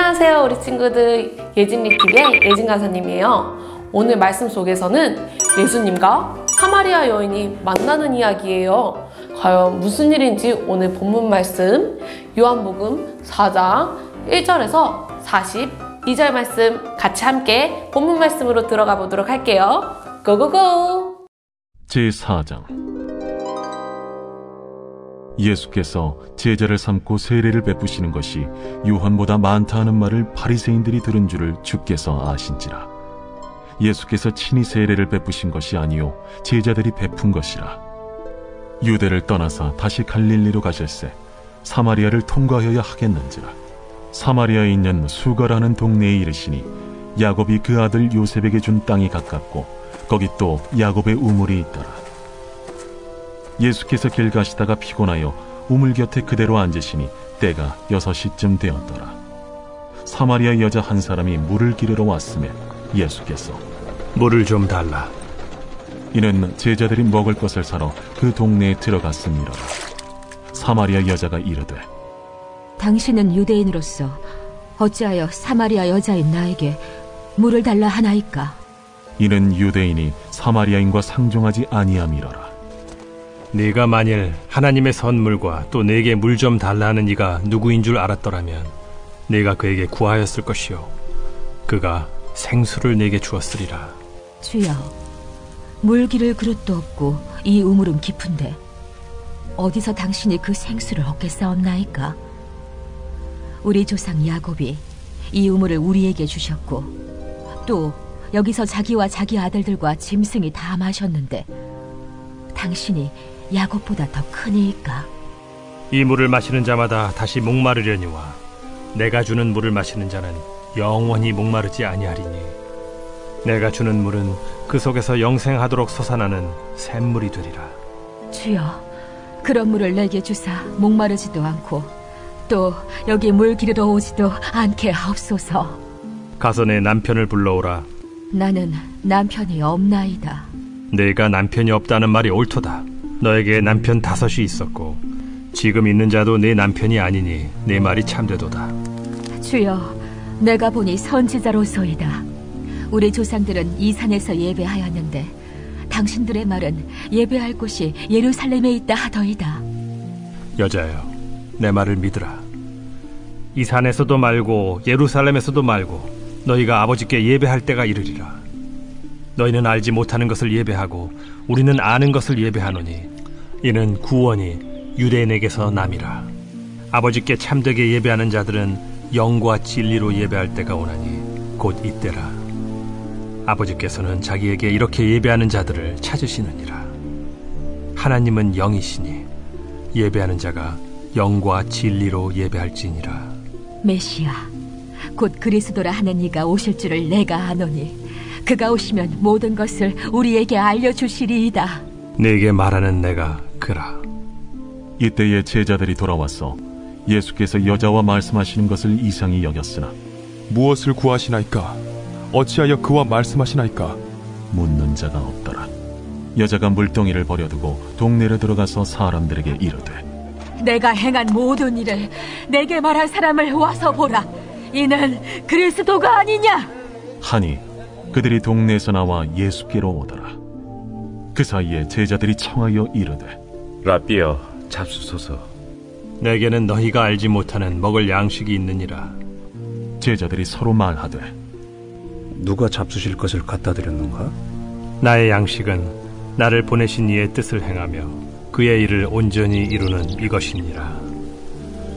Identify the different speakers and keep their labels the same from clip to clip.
Speaker 1: 안녕하세요 우리 친구들, 예진리TV의 예진간사님이에요. 오늘 말씀 속에서는 예수님과 사마리아 여인이 만나는 이야기예요. 과연 무슨 일인지 오늘 본문 말씀 요한복음 4장 1절에서 42절 말씀 같이 함께 본문 말씀으로 들어가 보도록 할게요. 고고고!
Speaker 2: 제4장. 예수께서 제자를 삼고 세례를 베푸시는 것이 요한보다 많다 하는 말을 바리새인들이 들은 줄을 주께서 아신지라. 예수께서 친히 세례를 베푸신 것이 아니요 제자들이 베푼 것이라. 유대를 떠나사 다시 갈릴리로 가실새 사마리아를 통과하여야 하겠는지라. 사마리아에 있는 수가라는 동네에 이르시니 야곱이 그 아들 요셉에게 준 땅이 가깝고 거기 또 야곱의 우물이 있더라. 예수께서 길 가시다가 피곤하여 우물 곁에 그대로 앉으시니 때가 6시쯤 되었더라. 사마리아 여자 한 사람이 물을 기르러 왔음에 예수께서
Speaker 3: 물을 좀 달라.
Speaker 2: 이는 제자들이 먹을 것을 사러 그 동네에 들어갔음이라. 사마리아 여자가 이르되
Speaker 4: 당신은 유대인으로서 어찌하여 사마리아 여자인 나에게 물을 달라 하나이까?
Speaker 2: 이는 유대인이 사마리아인과 상종하지 아니함이로라.
Speaker 3: 네가 만일 하나님의 선물과 또 내게 물 좀 달라 하는 이가 누구인 줄 알았더라면 네가 그에게 구하였을 것이요 그가 생수를 내게 주었으리라.
Speaker 4: 주여, 물 기를 그릇도 없고 이 우물은 깊은데 어디서 당신이 그 생수를 얻겠사옵나이까? 우리 조상 야곱이 이 우물을 우리에게 주셨고 또 여기서 자기와 자기 아들들과 짐승이 다 마셨는데 당신이 야곱보다 더 크니까?
Speaker 3: 이 물을 마시는 자마다 다시 목마르려니와 내가 주는 물을 마시는 자는 영원히 목마르지 아니하리니 내가 주는 물은 그 속에서 영생하도록 솟아나는 샘물이 되리라.
Speaker 4: 주여, 그런 물을 내게 주사 목마르지도 않고 또 여기 물 기르러 오지도 않게 하옵소서.
Speaker 3: 가서 내 남편을 불러오라.
Speaker 4: 나는 남편이 없나이다.
Speaker 3: 내가 남편이 없다는 말이 옳도다. 너에게 남편 5이 있었고 지금 있는 자도 내 남편이 아니니 내 말이 참되도다.
Speaker 4: 주여, 내가 보니 선지자로소이다. 우리 조상들은 이 산에서 예배하였는데 당신들의 말은 예배할 곳이 예루살렘에 있다 하더이다.
Speaker 3: 여자여, 내 말을 믿으라. 이 산에서도 말고 예루살렘에서도 말고 너희가 아버지께 예배할 때가 이르리라. 너희는 알지 못하는 것을 예배하고 우리는 아는 것을 예배하노니 이는 구원이 유대인에게서 남이라. 아버지께 참되게 예배하는 자들은 영과 진리로 예배할 때가 오나니 곧 이때라. 아버지께서는 자기에게 이렇게 예배하는 자들을 찾으시느니라. 하나님은 영이시니 예배하는 자가 영과 진리로 예배할지니라.
Speaker 4: 메시아, 곧 그리스도라 하는 이가 오실 줄을 내가 아노니 그가 오시면 모든 것을 우리에게 알려주시리이다.
Speaker 3: 네게 말하는 내가 그라.
Speaker 2: 이때에 제자들이 돌아와서 예수께서 여자와 말씀하시는 것을 이상히 여겼으나
Speaker 5: 무엇을 구하시나이까? 어찌하여 그와 말씀하시나이까?
Speaker 2: 묻는 자가 없더라. 여자가 물동이를 버려두고 동네로 들어가서 사람들에게 이르되
Speaker 4: 내가 행한 모든 일을 내게 말한 사람을 와서 보라. 이는 그리스도가 아니냐?
Speaker 2: 하니 그들이 동네에서 나와 예수께로 오더라. 그 사이에 제자들이 청하여 이르되
Speaker 6: 라삐여, 잡수소서.
Speaker 3: 내게는 너희가 알지 못하는 먹을 양식이 있느니라.
Speaker 2: 제자들이 서로 말하되
Speaker 7: 누가 잡수실 것을 갖다 드렸는가?
Speaker 3: 나의 양식은 나를 보내신 이의 뜻을 행하며 그의 일을 온전히 이루는 이것이니라.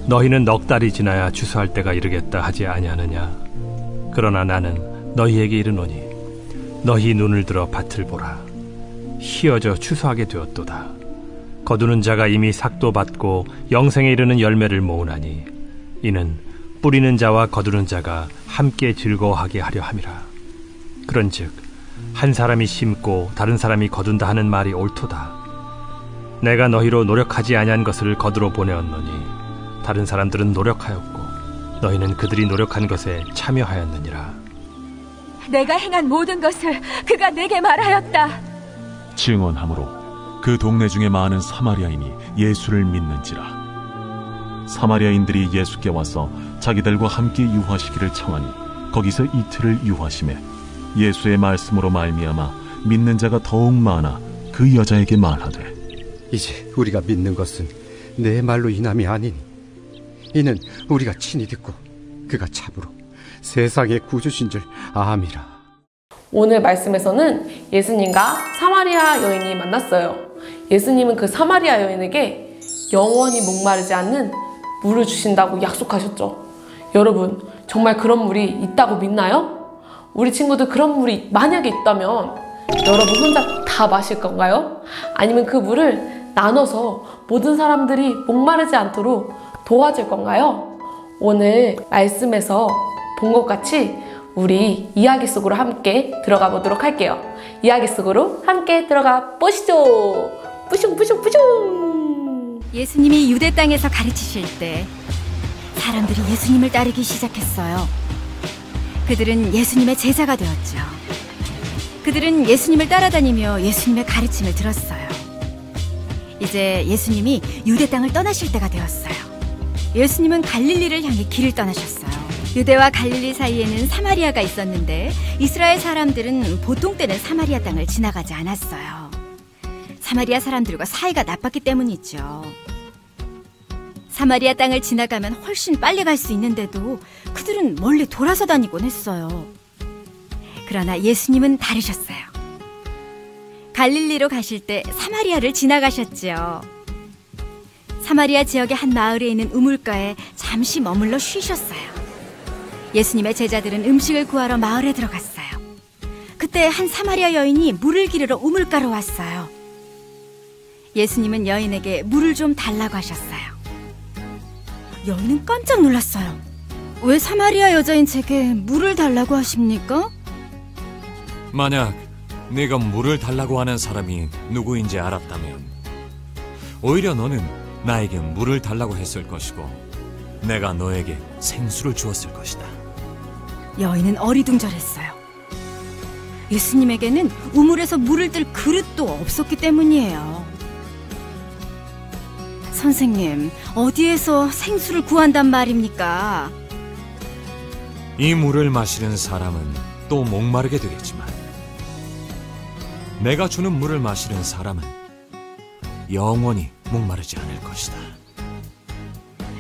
Speaker 3: 너희는 넉 달이 지나야 추수할 때가 이르겠다 하지 아니하느냐? 그러나 나는 너희에게 이르노니 너희 눈을 들어 밭을 보라. 희어져 추수하게 되었도다. 거두는 자가 이미 삭도 받고 영생에 이르는 열매를 모으나니 이는 뿌리는 자와 거두는 자가 함께 즐거워하게 하려 함이라. 그런즉 한 사람이 심고 다른 사람이 거둔다 하는 말이 옳도다. 내가 너희로 노력하지 아니한 것을 거두러 보내었노니 다른 사람들은 노력하였고 너희는 그들이 노력한 것에 참여하였느니라.
Speaker 4: 내가 행한 모든 것을 그가 내게 말하였다.
Speaker 2: 증언하므로 그 동네 중에 많은 사마리아인이 예수를 믿는지라. 사마리아인들이 예수께 와서 자기들과 함께 유하시기를 청하니 거기서 이틀을 유하심에 예수의 말씀으로 말미암아 믿는 자가 더욱 많아 그 여자에게 말하되
Speaker 8: 이제 우리가 믿는 것은 내 말로 인함이 아니니 이는 우리가 친히 듣고 그가 참으로 세상의 구주신 줄 암이라.
Speaker 1: 오늘 말씀에서는 예수님과 사마리아 여인이 만났어요. 예수님은 그 사마리아 여인에게 영원히 목마르지 않는 물을 주신다고 약속하셨죠. 여러분, 정말 그런 물이 있다고 믿나요? 우리 친구들 그런 물이 만약에 있다면 여러분 혼자 다 마실 건가요? 아니면 그 물을 나눠서 모든 사람들이 목마르지 않도록 도와줄 건가요? 오늘 말씀에서 본 것 같이 우리 이야기 속으로 함께 들어가 보도록 할게요. 이야기 속으로 함께 들어가 보시죠. 뿌슝뿌슝뿌슝.
Speaker 9: 예수님이 유대 땅에서 가르치실 때 사람들이 예수님을 따르기 시작했어요. 그들은 예수님의 제자가 되었죠. 그들은 예수님을 따라다니며 예수님의 가르침을 들었어요. 이제 예수님이 유대 땅을 떠나실 때가 되었어요. 예수님은 갈릴리를 향해 길을 떠나셨어요. 유대와 갈릴리 사이에는 사마리아가 있었는데 이스라엘 사람들은 보통 때는 사마리아 땅을 지나가지 않았어요. 사마리아 사람들과 사이가 나빴기 때문이죠. 사마리아 땅을 지나가면 훨씬 빨리 갈 수 있는데도 그들은 멀리 돌아서 다니곤 했어요. 그러나 예수님은 다르셨어요. 갈릴리로 가실 때 사마리아를 지나가셨죠. 사마리아 지역의 한 마을에 있는 우물가에 잠시 머물러 쉬셨어요. 예수님의 제자들은 음식을 구하러 마을에 들어갔어요. 그때 한 사마리아 여인이 물을 기르러 우물가로 왔어요. 예수님은 여인에게 물을 좀 달라고 하셨어요. 여인은 깜짝 놀랐어요. 왜 사마리아 여자인 제게 물을 달라고 하십니까?
Speaker 10: 만약 네가 물을 달라고 하는 사람이 누구인지 알았다면 오히려 너는 나에게 물을 달라고 했을 것이고 내가 너에게 생수를 주었을 것이다.
Speaker 9: 여인은 어리둥절했어요. 예수님에게는 우물에서 물을 뜰 그릇도 없었기 때문이에요. 선생님, 어디에서 생수를 구한단 말입니까?
Speaker 10: 이 물을 마시는 사람은 또 목마르게 되겠지만 내가 주는 물을 마시는 사람은 영원히 목마르지 않을 것이다.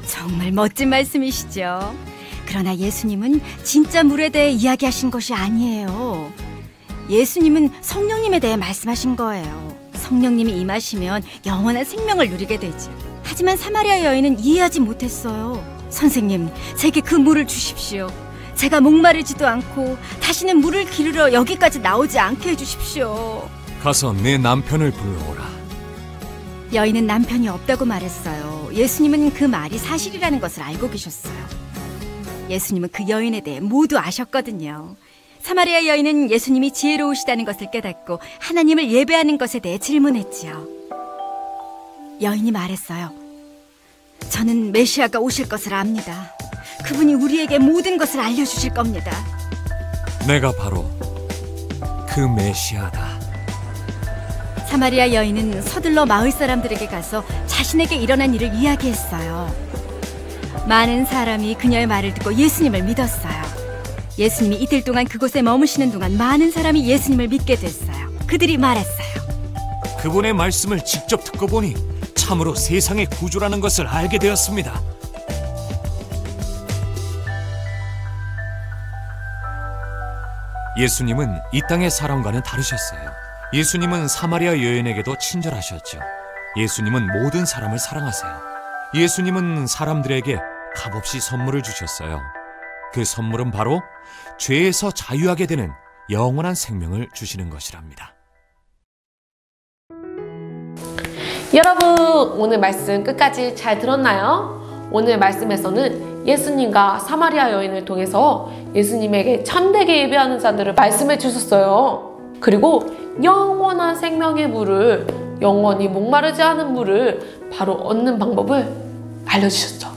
Speaker 9: 정말 멋진 말씀이시죠. 그러나 예수님은 진짜 물에 대해 이야기하신 것이 아니에요. 예수님은 성령님에 대해 말씀하신 거예요. 성령님이 임하시면 영원한 생명을 누리게 되죠. 하지만 사마리아 여인은 이해하지 못했어요. 선생님, 제게 그 물을 주십시오. 제가 목마르지도 않고 다시는 물을 기르러 여기까지 나오지 않게 해주십시오.
Speaker 10: 가서 내 남편을 불러오라.
Speaker 9: 여인은 남편이 없다고 말했어요. 예수님은 그 말이 사실이라는 것을 알고 계셨어요. 예수님은 그 여인에 대해 모두 아셨거든요. 사마리아 여인은 예수님이 지혜로우시다는 것을 깨닫고 하나님을 예배하는 것에 대해 질문했지요. 여인이 말했어요. 저는 메시아가 오실 것을 압니다. 그분이 우리에게 모든 것을 알려주실 겁니다.
Speaker 10: 내가 바로 그 메시아다.
Speaker 9: 사마리아 여인은 서둘러 마을 사람들에게 가서 자신에게 일어난 일을 이야기했어요. 많은 사람이 그녀의 말을 듣고 예수님을 믿었어요. 예수님이 이틀 동안 그곳에 머무시는 동안 많은 사람이 예수님을 믿게 됐어요. 그들이 말했어요.
Speaker 10: 그분의 말씀을 직접 듣고 보니 참으로 세상의 구주라는 것을 알게 되었습니다. 예수님은 이 땅의 사람과는 다르셨어요. 예수님은 사마리아 여인에게도 친절하셨죠. 예수님은 모든 사람을 사랑하세요. 예수님은 사람들에게 값없이 선물을 주셨어요. 그 선물은 바로 죄에서 자유하게 되는 영원한 생명을 주시는 것이랍니다.
Speaker 1: 여러분, 오늘 말씀 끝까지 잘 들었나요? 오늘 말씀에서는 예수님과 사마리아 여인을 통해서 예수님에게 참되게 예배하는 자들을 말씀해 주셨어요. 그리고 영원한 생명의 물을, 영원히 목마르지 않은 물을 바로 얻는 방법을 알려주셨죠.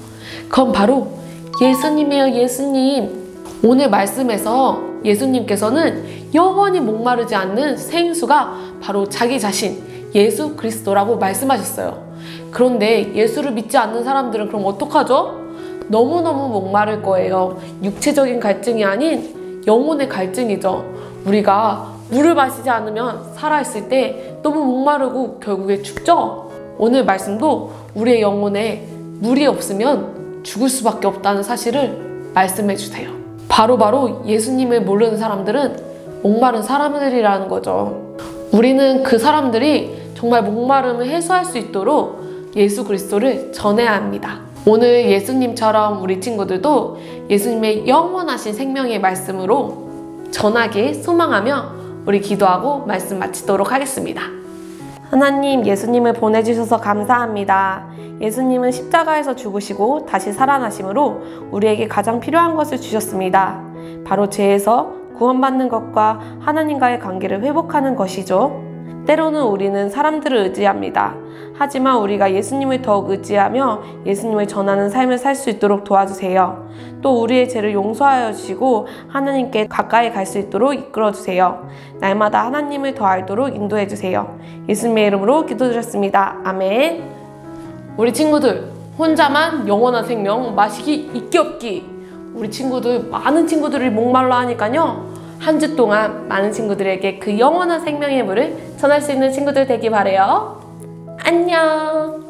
Speaker 1: 그건 바로 예수님이에요. 예수님. 오늘 말씀에서 예수님께서는 영원히 목마르지 않는 생수가 바로 자기 자신 예수 그리스도라고 말씀하셨어요. 그런데 예수를 믿지 않는 사람들은 그럼 어떡하죠? 너무너무 목마를 거예요. 육체적인 갈증이 아닌 영혼의 갈증이죠. 우리가 물을 마시지 않으면 살아있을 때 너무 목마르고 결국에 죽죠? 오늘 말씀도 우리의 영혼에 물이 없으면 죽을 수밖에 없다는 사실을 말씀해 주세요. 바로 예수님을 모르는 사람들은 목마른 사람들이라는 거죠. 우리는 그 사람들이 정말 목마름을 해소할 수 있도록 예수 그리스도를 전해야 합니다. 오늘 예수님처럼 우리 친구들도 예수님의 영원하신 생명의 말씀으로 전하길 소망하며 우리 기도하고 말씀 마치도록 하겠습니다. 하나님, 예수님을 보내주셔서 감사합니다. 예수님은 십자가에서 죽으시고 다시 살아나심으로 우리에게 가장 필요한 것을 주셨습니다. 바로 죄에서 구원받는 것과 하나님과의 관계를 회복하는 것이죠. 때로는 우리는 사람들을 의지합니다. 하지만 우리가 예수님을 더욱 의지하며 예수님을 전하는 삶을 살 수 있도록 도와주세요. 또 우리의 죄를 용서하여 주시고 하나님께 가까이 갈 수 있도록 이끌어 주세요. 날마다 하나님을 더 알도록 인도해 주세요. 예수님의 이름으로 기도드렸습니다. 아멘. 우리 친구들, 혼자만 영원한 생명 마시기 있기 없기. 우리 친구들, 많은 친구들이 목말라 하니까요, 한 주 동안 많은 친구들에게 그 영원한 생명의 물을 전할 수 있는 친구들 되기 바래요. 안녕.